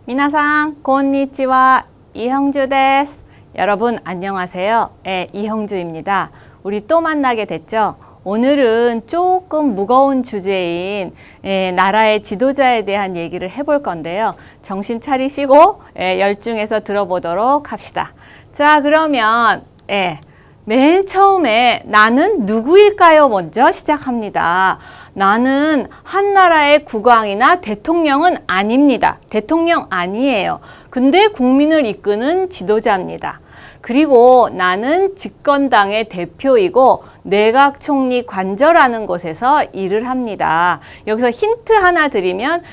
미나상, 곤니치와 이형주 데스. 여러분 안녕하세요. 이형주입니다. 우리 또 만나게 됐죠? 오늘은 조금 무거운 주제인 나라의 지도자에 대한 얘기를 해볼 건데요. 정신 차리시고 열중해서 들어보도록 합시다. 자, 그러면 맨 처음에 나는 누구일까요? 먼저 시작합니다. 나는 한 나라의 국왕이나 대통령은 아닙니다. 대통령 아니에요. 근데 국민을 이끄는 지도자입니다. 그리고 나는 집권당의 대표이고 내각 총리 관저라는 곳에서 일을 합니다. 여기서 힌트 하나 드리면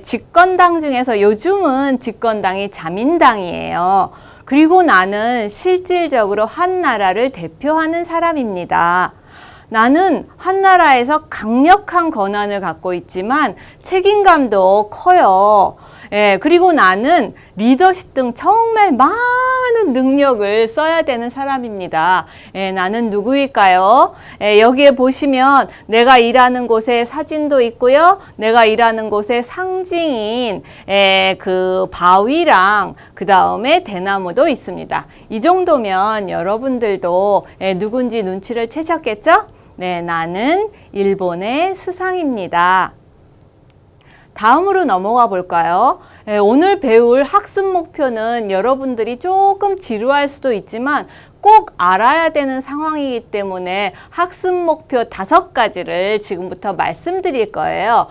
집권당 중에서 요즘은 집권당이 자민당이에요. 그리고 나는 실질적으로 한 나라를 대표하는 사람입니다. 나는 한 나라에서 강력한 권한을 갖고 있지만 책임감도 커요. 그리고 나는 리더십 등 정말 많은 능력을 써야 되는 사람입니다. 나는 누구일까요? 여기에 보시면 내가 일하는 곳에 사진도 있고요. 내가 일하는 곳에 상징인 그 바위랑 그 다음에 대나무도 있습니다. 이 정도면 여러분들도 누군지 눈치를 채셨겠죠? 네, 나는 일본의 수상입니다. 다음으로 넘어가 볼까요? 오늘 배울 학습 목표는 여러분들이 조금 지루할 수도 있지만 꼭 알아야 되는 상황이기 때문에 학습 목표 5가지를 지금부터 말씀드릴 거예요.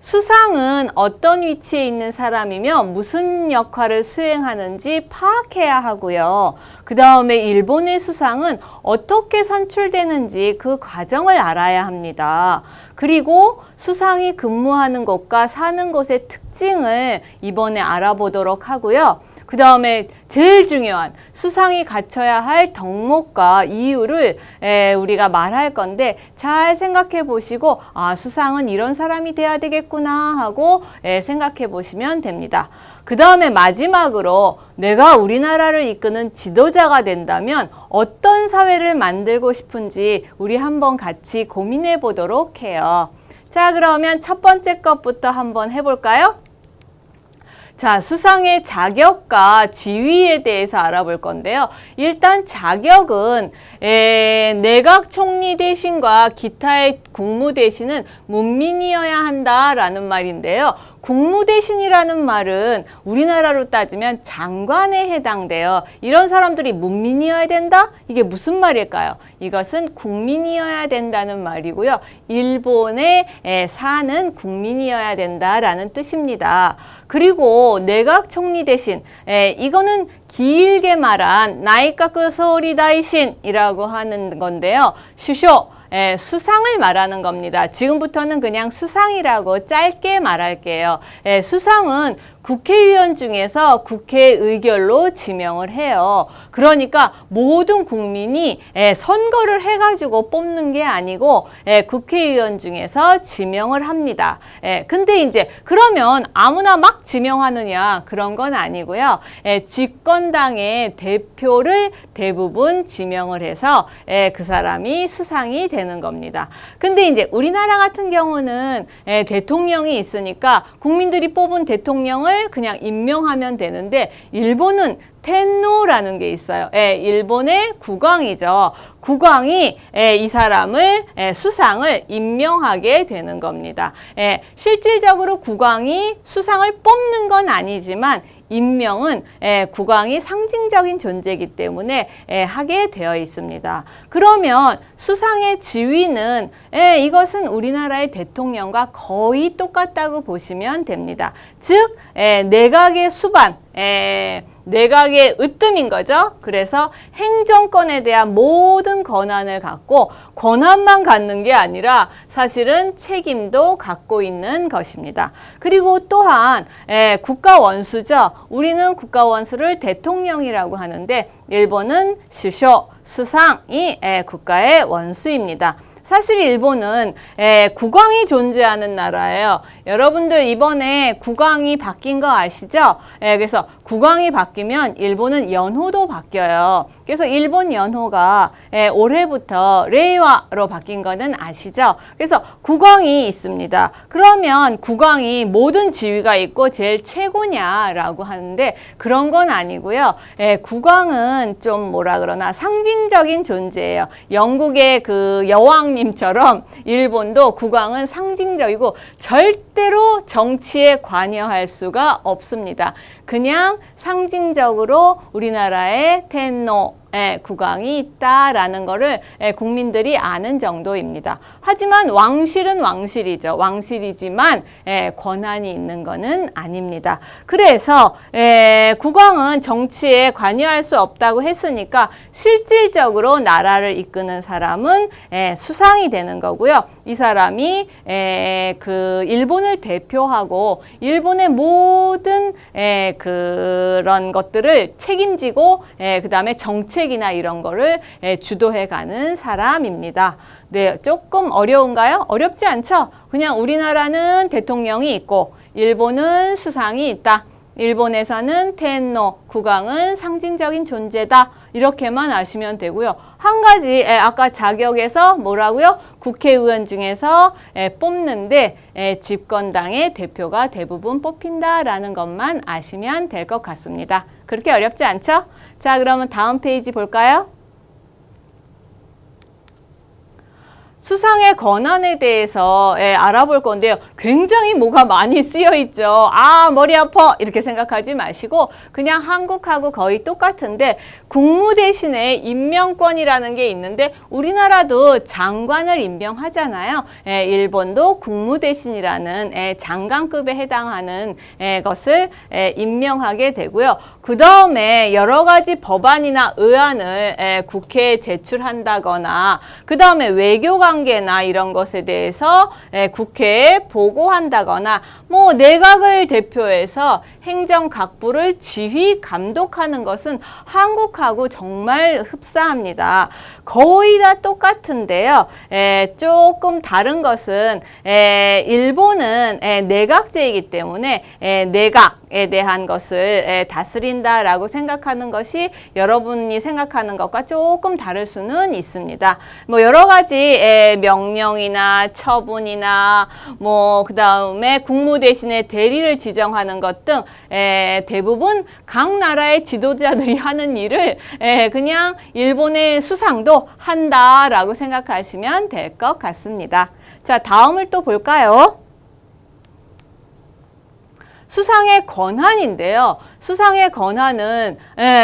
수상은 어떤 위치에 있는 사람이며 무슨 역할을 수행하는지 파악해야 하고요. 그 다음에 일본의 수상은 어떻게 선출되는지 그 과정을 알아야 합니다. 그리고 수상이 근무하는 곳과 사는 곳의 특징을 이번에 알아보도록 하고요. 그 다음에 제일 중요한 수상이 갖춰야 할 덕목과 이유를 우리가 말할 건데 잘 생각해 보시고 수상은 이런 사람이 돼야 되겠구나 하고 생각해 보시면 됩니다. 그 다음에 마지막으로 내가 우리나라를 이끄는 지도자가 된다면 어떤 사회를 만들고 싶은지 우리 한번 같이 고민해 보도록 해요. 자, 그러면 첫 번째 것부터 한번 해볼까요? 자, 수상의 자격과 지위에 대해서 알아볼 건데요. 일단 자격은 내각 총리 대신과 기타의 국무 대신은 문민이어야 한다라는 말인데요. 국무 대신이라는 말은 우리나라로 따지면 장관에 해당돼요. 이런 사람들이 문민이어야 된다? 이게 무슨 말일까요? 이것은 국민이어야 된다는 말이고요. 일본에 사는 국민이어야 된다라는 뜻입니다. 그리고 내각 총리 대신 이거는 길게 말한 나이카쿠 소리다이신이라고 하는 건데요. 슈쇼 수상을 말하는 겁니다. 지금부터는 그냥 수상이라고 짧게 말할게요. 수상은 국회의원 중에서 국회 의결로 지명을 해요. 그러니까 모든 국민이 선거를 해가지고 뽑는 게 아니고 국회의원 중에서 지명을 합니다. 근데 이제 그러면 아무나 막 지명하느냐 그런 건 아니고요. 집권당의 대표를 대부분 지명을 해서 그 사람이 수상이 되는 겁니다. 근데 이제 우리나라 같은 경우는 대통령이 있으니까 국민들이 뽑은 대통령을 그냥 임명하면 되는데 일본은 텐노라는 게 있어요. 일본의 국왕이죠. 국왕이 이 사람을 수상을 임명하게 되는 겁니다. 실질적으로 국왕이 수상을 뽑는 건 아니지만 임명은 국왕이 상징적인 존재이기 때문에 하게 되어 있습니다. 그러면 수상의 지위는 이것은 우리나라의 대통령과 거의 똑같다고 보시면 됩니다. 즉 내각의 수반, 내각의 으뜸인 거죠. 그래서 행정권에 대한 모든 권한을 갖고 권한만 갖는 게 아니라 사실은 책임도 갖고 있는 것입니다. 그리고 또한 국가 원수죠. 우리는 국가 원수를 대통령이라고 하는데 일본은 슈쇼, 수상이 국가의 원수입니다. 사실 일본은 국왕이 존재하는 나라예요. 여러분들 이번에 국왕이 바뀐 거 아시죠? 그래서 국왕이 바뀌면 일본은 연호도 바뀌어요. 그래서 일본 연호가 올해부터 레이와로 바뀐 거는 아시죠? 그래서 국왕이 있습니다. 그러면 국왕이 모든 지위가 있고 제일 최고냐라고 하는데 그런 건 아니고요. 국왕은 좀 뭐라 그러나 상징적인 존재예요. 영국의 그 여왕님처럼 일본도 국왕은 상징적이고 절대로 정치에 관여할 수가 없습니다. 그냥 상징적으로 우리나라의 텐노 국왕이 있다라는 거를 국민들이 아는 정도입니다. 하지만 왕실은 왕실이죠. 왕실이지만 권한이 있는 거는 아닙니다. 그래서 국왕은 정치에 관여할 수 없다고 했으니까 실질적으로 나라를 이끄는 사람은 수상이 되는 거고요. 이 사람이 그 일본을 대표하고 일본의 모든 그런 것들을 책임지고 그 다음에 정책이나 이런 거를 주도해가는 사람입니다. 네, 조금 어려운가요? 어렵지 않죠? 그냥 우리나라는 대통령이 있고 일본은 수상이 있다. 일본에서는 텐노, 국왕은 상징적인 존재다. 이렇게만 아시면 되고요. 한 가지 아까 자격에서 뭐라고요? 국회의원 중에서 뽑는데 집권당의 대표가 대부분 뽑힌다라는 것만 아시면 될 것 같습니다. 그렇게 어렵지 않죠? 자, 그러면 다음 페이지 볼까요? 수상의 권한에 대해서 알아볼 건데요. 굉장히 뭐가 많이 쓰여 있죠. 아, 머리 아파 이렇게 생각하지 마시고 그냥 한국하고 거의 똑같은데 국무 대신에 임명권이라는 게 있는데 우리나라도 장관을 임명하잖아요. 일본도 국무 대신이라는 장관급에 해당하는 것을 임명하게 되고요. 그 다음에 여러 가지 법안이나 의안을 국회에 제출한다거나 그 다음에 외교관계나 이런 것에 대해서 국회에 보고한다거나 뭐 내각을 대표해서 행정각부를 지휘 감독하는 것은 한국하고 정말 흡사합니다. 거의 다 똑같은데요. 조금 다른 것은 일본은 내각제이기 때문에 내각에 대한 것을 다스린다라고 생각하는 것이 여러분이 생각하는 것과 조금 다를 수는 있습니다. 뭐 여러 가지 명령이나 처분이나 뭐 그다음에 국무 대신에 대리를 지정하는 것 등 대부분 각 나라의 지도자들이 하는 일을 그냥 일본의 수상도 한다라고 생각하시면 될 것 같습니다. 자, 다음을 또 볼까요? 수상의 권한인데요. 수상의 권한은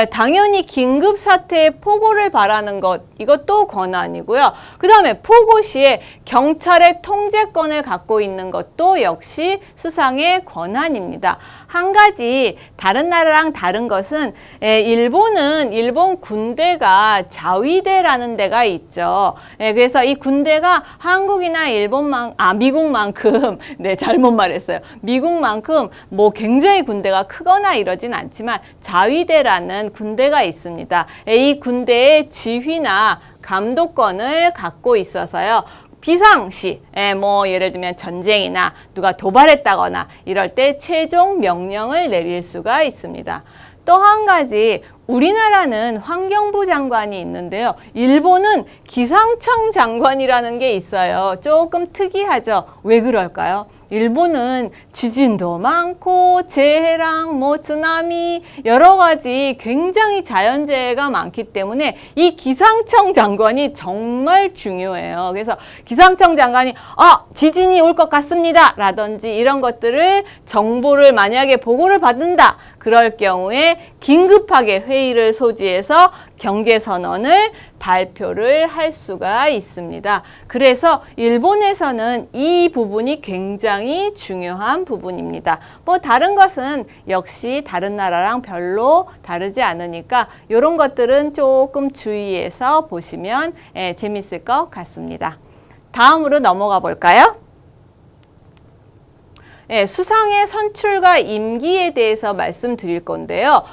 당연히 긴급사태에 포고를 바라는 것, 이것도 권한이고요. 그 다음에 포고 시에 경찰의 통제권을 갖고 있는 것도 역시 수상의 권한입니다. 한 가지 다른 나라랑 다른 것은 일본은 일본 군대가 자위대라는 데가 있죠. 그래서 이 군대가 한국이나 미국만큼 네, 잘못 말했어요. 미국만큼 뭐 굉장히 군대가 크거나 이러진 않지만 자위대라는 군대가 있습니다. 이 군대의 지휘나 감독권을 갖고 있어서요. 비상시, 뭐 예를 들면 전쟁이나 누가 도발했다거나 이럴 때 최종 명령을 내릴 수가 있습니다. 또 한 가지 우리나라는 환경부 장관이 있는데요. 일본은 기상청 장관이라는 게 있어요. 조금 특이하죠. 왜 그럴까요? 일본은 지진도 많고 재해랑 뭐 쓰나미 여러 가지 굉장히 자연재해가 많기 때문에 이 기상청 장관이 정말 중요해요. 그래서 기상청 장관이 지진이 올 것 같습니다 라든지 이런 것들을 정보를 만약에 보고를 받는다. 그럴 경우에 긴급하게 회의를 소지해서 경계선언을 발표를 할 수가 있습니다. 그래서 일본에서는 이 부분이 굉장히 중요한 부분입니다. 뭐 다른 것은 역시 다른 나라랑 별로 다르지 않으니까 이런 것들은 조금 주의해서 보시면 재밌을 것 같습니다. 다음으로 넘어가 볼까요? 수상의 선출과 임기에 대해서 말씀드릴 건데요.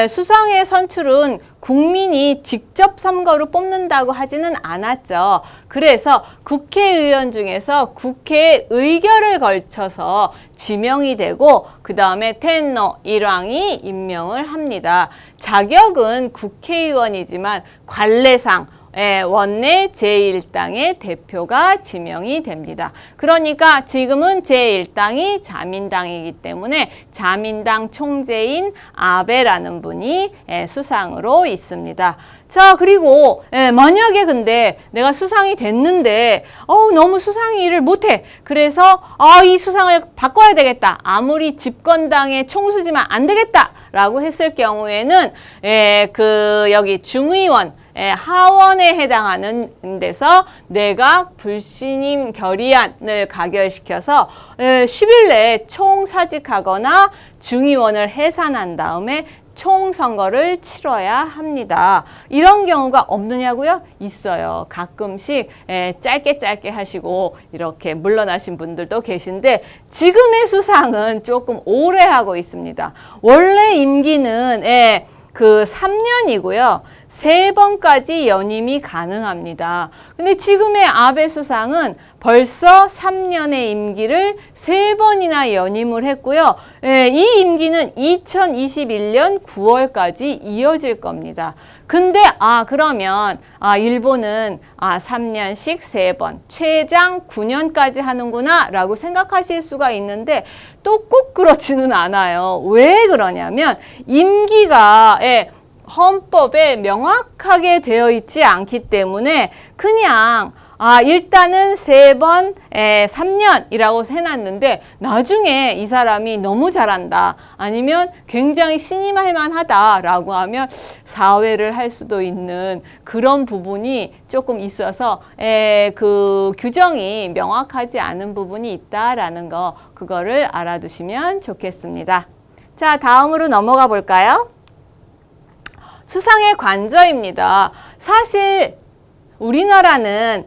수상의 선출은 국민이 직접 선거로 뽑는다고 하지는 않았죠. 그래서 국회의원 중에서 국회의 의결을 걸쳐서 지명이 되고 그 다음에 텐노 일왕이 임명을 합니다. 자격은 국회의원이지만 관례상 원내 제1당의 대표가 지명이 됩니다. 그러니까 지금은 제1당이 자민당이기 때문에 자민당 총재인 아베라는 분이 수상으로 있습니다. 자, 그리고 만약에 근데 내가 수상이 됐는데 너무 수상 일을 못해. 그래서 이 수상을 바꿔야 되겠다. 아무리 집권당의 총수지만 안 되겠다. 라고 했을 경우에는 여기 중의원 하원에 해당하는 데서 내각 불신임 결의안을 가결시켜서 10일 내에 총사직하거나 중의원을 해산한 다음에 총선거를 치러야 합니다. 이런 경우가 없느냐고요? 있어요. 가끔씩 짧게 하시고 이렇게 물러나신 분들도 계신데 지금의 수상은 조금 오래 하고 있습니다. 원래 임기는 3년이고요. 3번까지 연임이 가능합니다. 근데 지금의 아베 수상은 벌써 3년의 임기를 3번이나 연임을 했고요. 이 임기는 2021년 9월까지 이어질 겁니다. 근데 그러면 일본은 3년씩 3번, 최장 9년까지 하는구나 라고 생각하실 수가 있는데 또 꼭 그렇지는 않아요. 왜 그러냐면 임기가 헌법에 명확하게 되어 있지 않기 때문에 그냥 일단은 3번 3년이라고 해놨는데 나중에 이 사람이 너무 잘한다 아니면 굉장히 신임할 만하다라고 하면 사회를 할 수도 있는 그런 부분이 조금 있어서 그 규정이 명확하지 않은 부분이 있다라는 거 그거를 알아두시면 좋겠습니다. 자, 다음으로 넘어가 볼까요? 수상의 관저입니다. 사실 우리나라는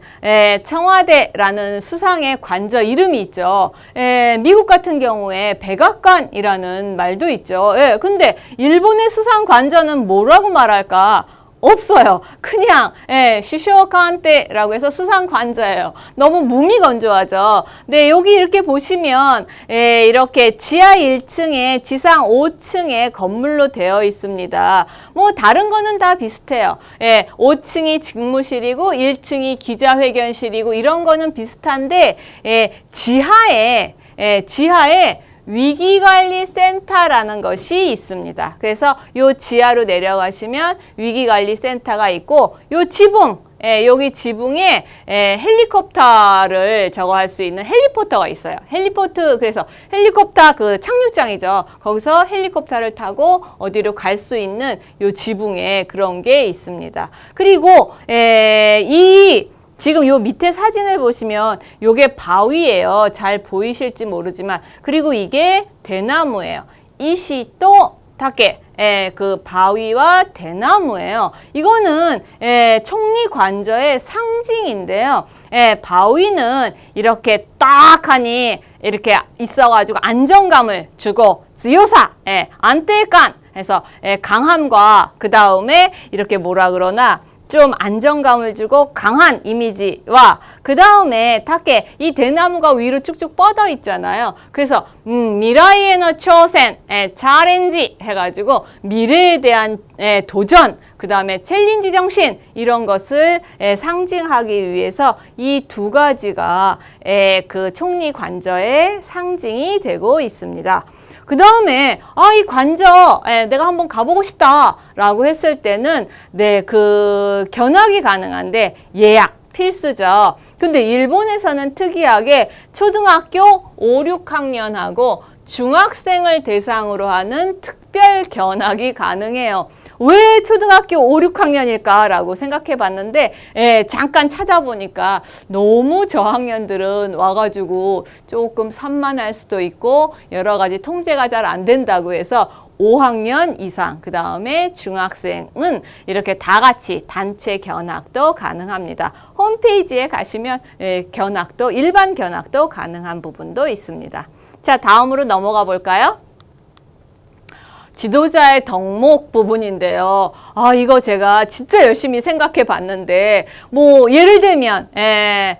청와대라는 수상의 관저 이름이 있죠. 미국 같은 경우에 백악관이라는 말도 있죠. 근데 일본의 수상 관저는 뭐라고 말할까? 없어요. 그냥 시쇼칸테라고 해서 수상 관저예요. 너무 무미건조하죠. 네, 여기 이렇게 보시면 이렇게 지하 1층에 지상 5층에 건물로 되어 있습니다. 뭐 다른 거는 다 비슷해요. 5층이 직무실이고 1층이 기자회견실이고 이런 거는 비슷한데 지하에 위기관리센터라는 것이 있습니다. 그래서 요 지하로 내려가시면 위기관리센터가 있고 요 지붕, 여기 지붕에 헬리콥터를 저거 할 수 있는 헬리포터가 있어요. 그래서 헬리콥터 그 착륙장이죠. 거기서 헬리콥터를 타고 어디로 갈 수 있는 요 지붕에 그런 게 있습니다. 그리고 지금 요 밑에 사진을 보시면 요게 바위예요. 잘 보이실지 모르지만 그리고 이게 대나무예요. 이시또 타케 그 바위와 대나무예요. 이거는 총리 관저의 상징인데요. 바위는 이렇게 딱하니 이렇게 있어가지고 안정감을 주고 지요사 안테간 해서 강함과 그 다음에 이렇게 뭐라 그러나 좀 안정감을 주고 강한 이미지와 그 다음에 타케 이 대나무가 위로 쭉쭉 뻗어 있잖아요. 그래서 미라이에노 초센 챌린지 해가지고 미래에 대한 도전 그 다음에 챌린지 정신 이런 것을 상징하기 위해서 이 두 가지가 그 총리 관저의 상징이 되고 있습니다. 그 다음에 이 관저 내가 한번 가보고 싶다라고 했을 때는 그 견학이 가능한데 예약 필수죠. 근데 일본에서는 특이하게 초등학교 5, 6학년하고 중학생을 대상으로 하는 특별 견학이 가능해요. 왜 초등학교 5, 6학년일까라고 생각해 봤는데 잠깐 찾아보니까 너무 저학년들은 와가지고 조금 산만할 수도 있고 여러 가지 통제가 잘 안 된다고 해서 5학년 이상 그 다음에 중학생은 이렇게 다 같이 단체 견학도 가능합니다. 홈페이지에 가시면 견학도 일반 견학도 가능한 부분도 있습니다. 자, 다음으로 넘어가 볼까요? 지도자의 덕목 부분인데요. 이거 제가 진짜 열심히 생각해 봤는데, 뭐, 예를 들면,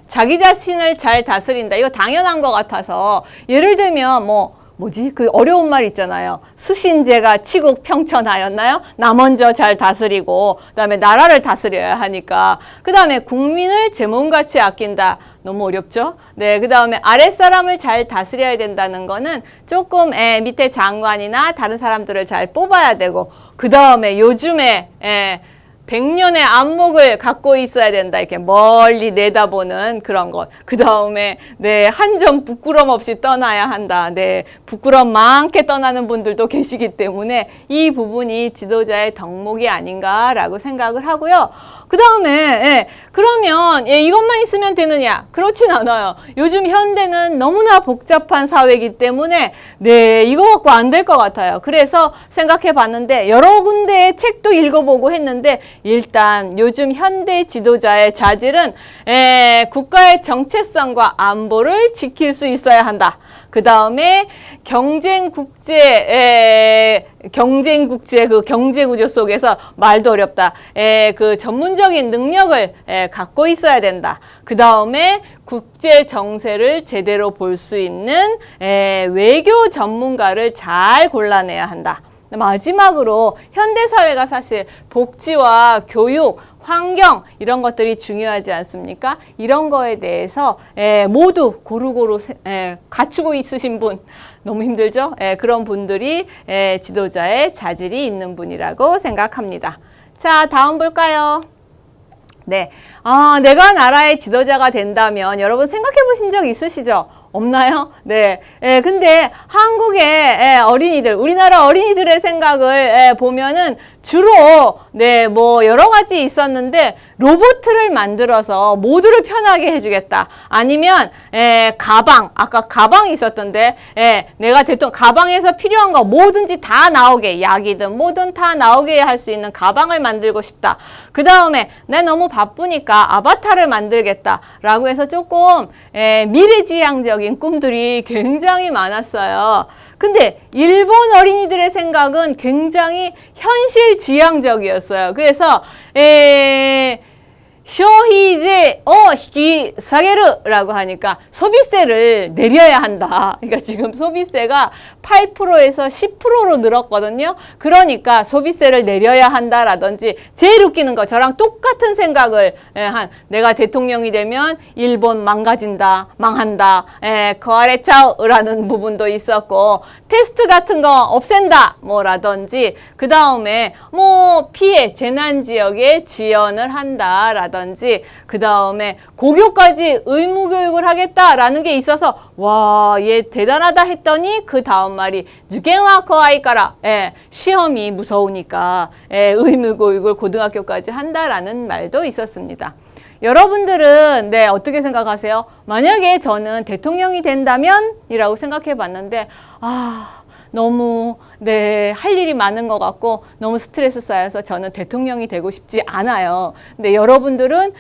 자기 자신을 잘 다스린다. 이거 당연한 것 같아서, 예를 들면, 그 어려운 말 있잖아요. 수신제가 치국 평천하였나요? 나 먼저 잘 다스리고, 그 다음에 나라를 다스려야 하니까, 그 다음에 국민을 제 몸같이 아낀다. 너무 어렵죠? 네, 그 다음에 아랫사람을 잘 다스려야 된다는 거는 조금 밑에 장관이나 다른 사람들을 잘 뽑아야 되고, 그 다음에 요즘에 100년의 안목을 갖고 있어야 된다. 이렇게 멀리 내다보는 그런 것. 그 다음에 한 점 부끄럼 없이 떠나야 한다. 부끄럼 많게 떠나는 분들도 계시기 때문에 이 부분이 지도자의 덕목이 아닌가라고 생각을 하고요. 그 다음에 그러면 이것만 있으면 되느냐? 그렇진 않아요. 요즘 현대는 너무나 복잡한 사회이기 때문에 이거 갖고 안 될 것 같아요. 그래서 생각해 봤는데 여러 군데의 책도 읽어보고 했는데 일단 요즘 현대 지도자의 자질은 국가의 정체성과 안보를 지킬 수 있어야 한다. 그 다음에 경쟁국제 그 경제구조 속에서 말도 어렵다. 그 전문적인 능력을 갖고 있어야 된다. 그 다음에 국제 정세를 제대로 볼 수 있는 외교 전문가를 잘 골라내야 한다. 마지막으로 현대사회가 사실 복지와 교육, 환경 이런 것들이 중요하지 않습니까? 이런 거에 대해서 모두 고루고루 갖추고 있으신 분 너무 힘들죠? 그런 분들이 지도자의 자질이 있는 분이라고 생각합니다. 자, 다음 볼까요? 네, 내가 나라의 지도자가 된다면 여러분 생각해 보신 적 있으시죠? 없나요? 네. 근데 한국의 어린이들, 우리나라 어린이들의 생각을 보면은 주로 여러 가지 있었는데 로봇을 만들어서 모두를 편하게 해주겠다. 아니면 가방, 아까 가방이 있었던데 내가 가방에서 필요한 거 뭐든지 다 나오게, 약이든 뭐든 다 나오게 할 수 있는 가방을 만들고 싶다. 그 다음에 나 너무 바쁘니까 아바타를 만들겠다라고 해서 조금 미래지향적인 꿈들이 굉장히 많았어요. 근데 일본 어린이들의 생각은 굉장히 현실지향적이었어요. 그래서消費税を引き下げる라고 하니까 소비세를 내려야 한다. 그러니까 지금 소비세가 8%에서 10%로 늘었거든요. 그러니까 소비세를 내려야 한다라든지 제일 웃기는 거 저랑 똑같은 생각을 한 내가 대통령이 되면 일본 망가진다, 망한다, 거아레차우라는 부분도 있었고 테스트 같은 거 없앤다 뭐라든지 그 다음에 피해 재난 지역에 지원을 한다라든지 그 다음에 고교까지 의무 교육을 하겠다라는 게 있어서 와, 얘 대단하다 했더니 그 다음 말이 주겐와 코아이까라 시험이 무서우니까 의무 교육을 고등학교까지 한다라는 말도 있었습니다. 여러분들은 어떻게 생각하세요? 만약에 저는 대통령이 된다면 이라고 생각해 봤는데 너무 할 일이 많은 것 같고 너무 스트레스 쌓여서 저는 대통령이 되고 싶지 않아요. 근데 여러분들은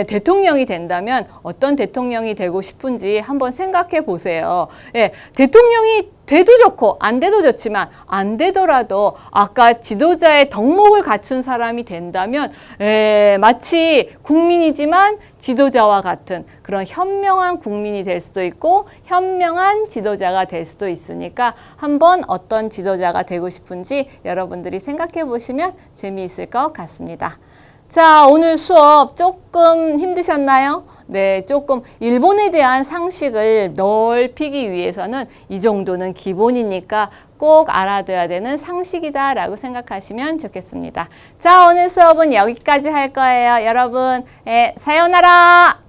대통령이 된다면 어떤 대통령이 되고 싶은지 한번 생각해 보세요. 대통령이 돼도 좋고 안 돼도 좋지만 안 되더라도 아까 지도자의 덕목을 갖춘 사람이 된다면 마치 국민이지만 지도자와 같은 그런 현명한 국민이 될 수도 있고 현명한 지도자가 될 수도 있으니까 한번 어떤 지도자가 되고 싶은지 여러분들이 생각해 보시면 재미있을 것 같습니다. 자, 오늘 수업 조금 힘드셨나요? 조금 일본에 대한 상식을 넓히기 위해서는 이 정도는 기본이니까 꼭 알아둬야 되는 상식이다라고 생각하시면 좋겠습니다. 자, 오늘 수업은 여기까지 할 거예요. 여러분, 사요나라!